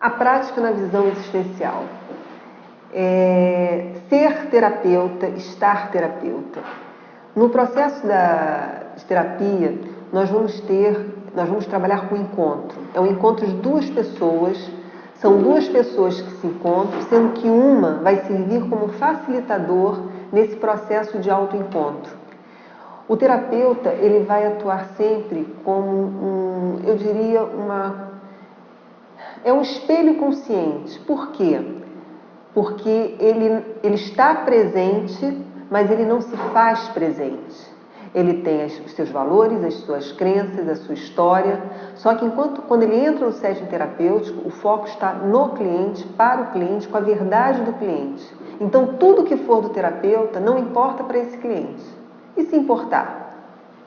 A prática na visão existencial. Ser terapeuta, estar terapeuta. No processo de terapia, nós vamos trabalhar com encontro. É um encontro de duas pessoas, são duas pessoas que se encontram, sendo que uma vai servir como facilitador nesse processo de autoencontro. O terapeuta, ele vai atuar sempre como eu diria, um espelho consciente. Por quê? Porque ele está presente, mas ele não se faz presente. Ele tem os seus valores, as suas crenças, a sua história, só que quando ele entra no setting terapêutico, o foco está no cliente, para o cliente, com a verdade do cliente. Então, tudo que for do terapeuta não importa para esse cliente. E se importar?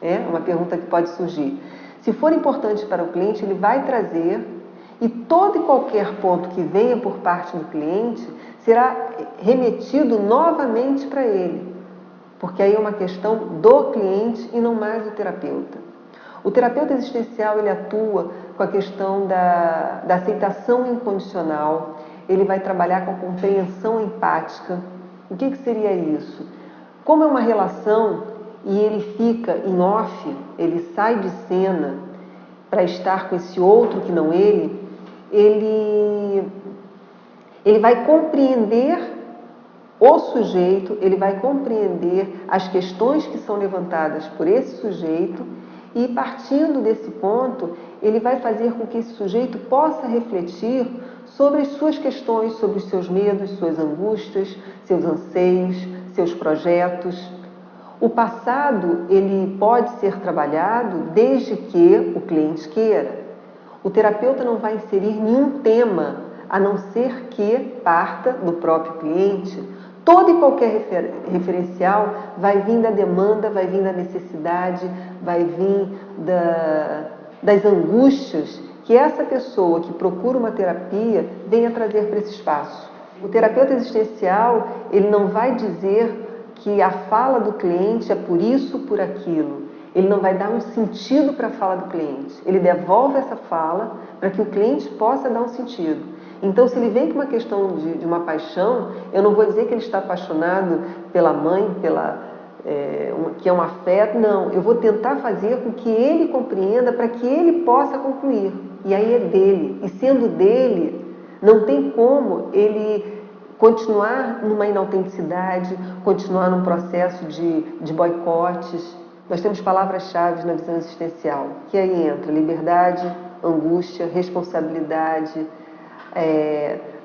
É uma pergunta que pode surgir. Se for importante para o cliente, ele vai trazer, e todo e qualquer ponto que venha por parte do cliente será remetido novamente para ele. Porque aí é uma questão do cliente e não mais do terapeuta. O terapeuta existencial, ele atua com a questão da aceitação incondicional, ele vai trabalhar com a compreensão empática. O que seria isso? Como é uma relação e ele fica em off, ele sai de cena para estar com esse outro que não ele vai compreender o sujeito, ele vai compreender as questões que são levantadas por esse sujeito e, partindo desse ponto, ele vai fazer com que esse sujeito possa refletir sobre as suas questões, sobre os seus medos, suas angústias, seus anseios, seus projetos. O passado, ele pode ser trabalhado desde que o cliente queira. O terapeuta não vai inserir nenhum tema, a não ser que parta do próprio cliente. Todo e qualquer referencial vai vir da demanda, vai vir da necessidade, vai vir das angústias que essa pessoa que procura uma terapia venha trazer para esse espaço. O terapeuta existencial, ele não vai dizer que a fala do cliente é por isso, por aquilo. Ele não vai dar um sentido para a fala do cliente. Ele devolve essa fala para que o cliente possa dar um sentido. Então, se ele vem com uma questão de uma paixão, eu não vou dizer que ele está apaixonado pela mãe, que é um afeto, não. Eu vou tentar fazer com que ele compreenda para que ele possa concluir. E aí é dele. E sendo dele, não tem como ele continuar numa inautenticidade, continuar num processo de boicotes. Nós temos palavras-chave na visão existencial, que aí entra liberdade, angústia, responsabilidade,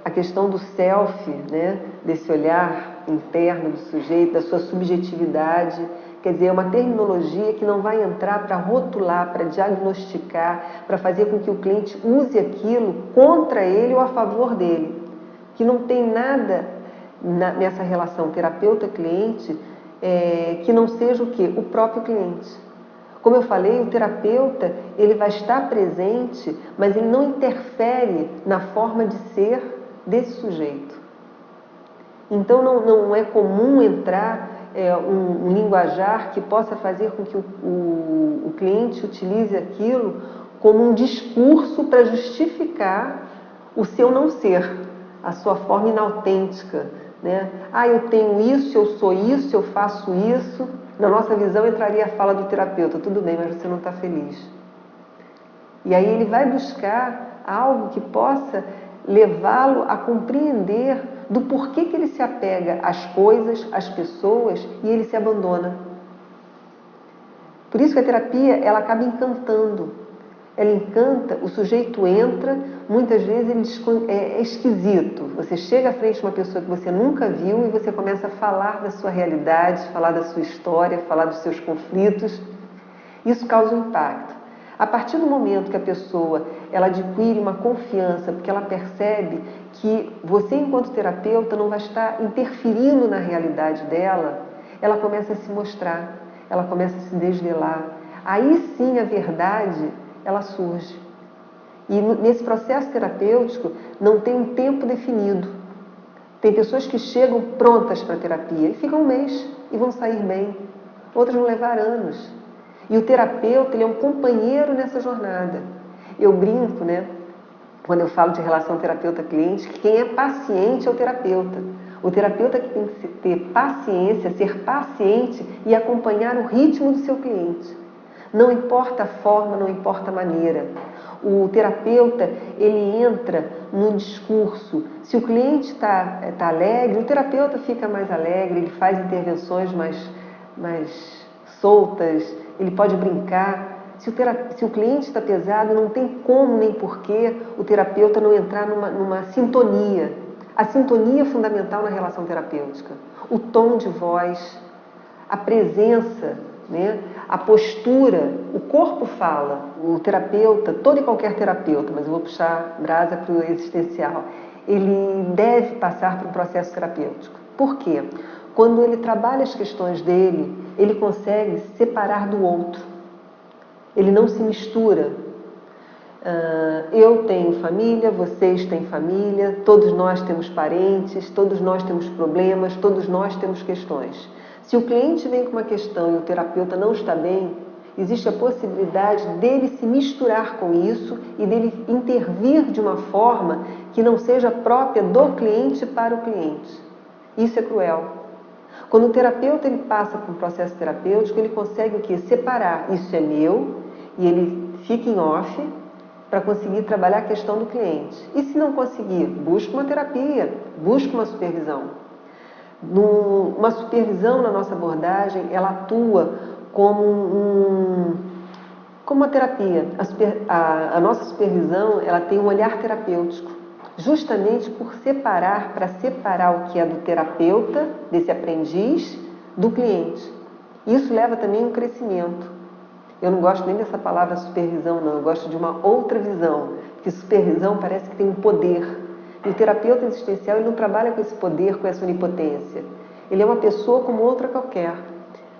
a questão do self, né? Desse olhar interno do sujeito, da sua subjetividade. Quer dizer, é uma terminologia que não vai entrar para rotular, para diagnosticar, para fazer com que o cliente use aquilo contra ele ou a favor dele. Que não tem nada nessa relação terapeuta-cliente que não seja o quê? O próprio cliente. Como eu falei, o terapeuta, ele vai estar presente, mas ele não interfere na forma de ser desse sujeito. Então, não é comum entrar um linguajar que possa fazer com que o cliente utilize aquilo como um discurso para justificar o seu não ser, a sua forma inautêntica, né? Eu tenho isso, eu sou isso, eu faço isso. Na nossa visão entraria a fala do terapeuta, tudo bem, mas você não está feliz. E aí ele vai buscar algo que possa levá-lo a compreender do porquê que ele se apega às coisas, às pessoas, e ele se abandona. Por isso que a terapia, ela acaba encantando. Ela encanta, o sujeito entra, muitas vezes ele é esquisito. Você chega à frente de uma pessoa que você nunca viu e você começa a falar da sua realidade, falar da sua história, falar dos seus conflitos. Isso causa um impacto. A partir do momento que a pessoa ela adquire uma confiança, porque ela percebe que você, enquanto terapeuta, não vai estar interferindo na realidade dela, ela começa a se mostrar, ela começa a se desvelar. Aí sim a verdade ela surge. E nesse processo terapêutico não tem um tempo definido. Tem pessoas que chegam prontas para a terapia e ficam um mês e vão sair bem. Outras vão levar anos. E o terapeuta, ele é um companheiro nessa jornada. Eu brinco, né? quando eu falo de relação terapeuta-cliente, que quem é paciente é o terapeuta. O terapeuta que tem que ter paciência, ser paciente e acompanhar o ritmo do seu cliente. Não importa a forma, não importa a maneira. O terapeuta, ele entra no discurso. Se o cliente está alegre, o terapeuta fica mais alegre, ele faz intervenções mais soltas, ele pode brincar. Se o cliente está pesado, não tem como nem porquê o terapeuta não entrar numa sintonia. A sintonia é fundamental na relação terapêutica. O tom de voz, a presença, né? A postura, o corpo fala. O terapeuta, todo e qualquer terapeuta, mas eu vou puxar brasa para o existencial, ele deve passar por um processo terapêutico. Por quê? Quando ele trabalha as questões dele, ele consegue se separar do outro. Ele não se mistura. Eu tenho família, vocês têm família, todos nós temos parentes, todos nós temos problemas, todos nós temos questões. Se o cliente vem com uma questão e o terapeuta não está bem, existe a possibilidade dele se misturar com isso e dele intervir de uma forma que não seja própria do cliente para o cliente. Isso é cruel. Quando o terapeuta ele passa por um processo terapêutico, ele consegue o quê? Separar. Isso é meu e ele fica em off para conseguir trabalhar a questão do cliente. E se não conseguir, busca uma terapia, busca uma supervisão. Uma supervisão na nossa abordagem, ela atua como uma terapia. A nossa supervisão, ela tem um olhar terapêutico, justamente para separar o que é do terapeuta, desse aprendiz, do cliente. Isso leva também a um crescimento. Eu não gosto nem dessa palavra supervisão, não. Eu gosto de uma outra visão, porque supervisão parece que tem um poder. E o terapeuta existencial, ele não trabalha com esse poder, com essa onipotência. Ele é uma pessoa como outra qualquer.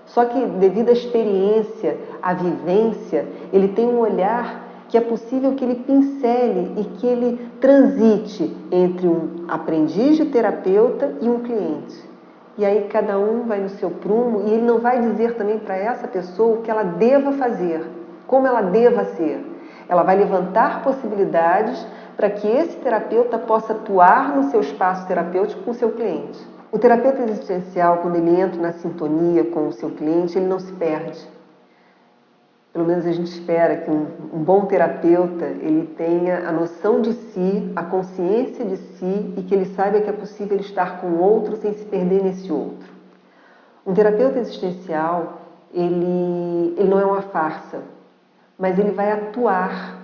Só que, devido à experiência, à vivência, ele tem um olhar que é possível que ele pincele e que ele transite entre um aprendiz de terapeuta e um cliente. E aí cada um vai no seu prumo e ele não vai dizer também para essa pessoa o que ela deva fazer, como ela deva ser. Ela vai levantar possibilidades para que esse terapeuta possa atuar no seu espaço terapêutico com o seu cliente. O terapeuta existencial, quando ele entra na sintonia com o seu cliente, ele não se perde. Pelo menos a gente espera que um bom terapeuta ele tenha a noção de si, a consciência de si e que ele saiba que é possível estar com o outro sem se perder nesse outro. Um terapeuta existencial, ele não é uma farsa, mas ele vai atuar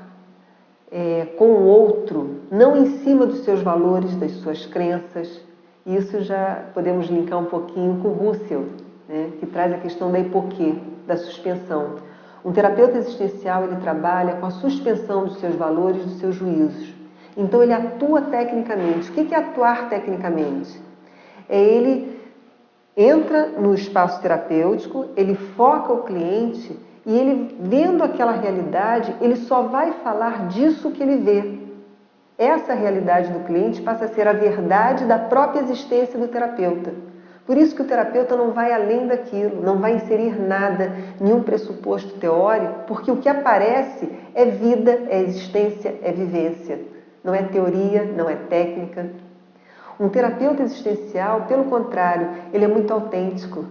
com o outro, não em cima dos seus valores, das suas crenças. Isso já podemos linkar um pouquinho com Russell, né, que traz a questão da hipoquê, da suspensão. Um terapeuta existencial, ele trabalha com a suspensão dos seus valores, dos seus juízos. Então, ele atua tecnicamente. O que é atuar tecnicamente? Ele entra no espaço terapêutico, ele foca o cliente e ele, vendo aquela realidade, ele só vai falar disso que ele vê. Essa realidade do cliente passa a ser a verdade da própria existência do terapeuta. Por isso que o terapeuta não vai além daquilo, não vai inserir nada, nenhum pressuposto teórico, porque o que aparece é vida, é existência, é vivência. Não é teoria, não é técnica. Um terapeuta existencial, pelo contrário, ele é muito autêntico,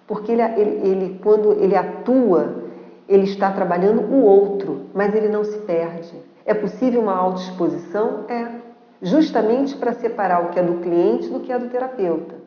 porque quando ele atua, ele está trabalhando o outro, mas ele não se perde. É possível uma autoexposição? É. Justamente para separar o que é do cliente do que é do terapeuta.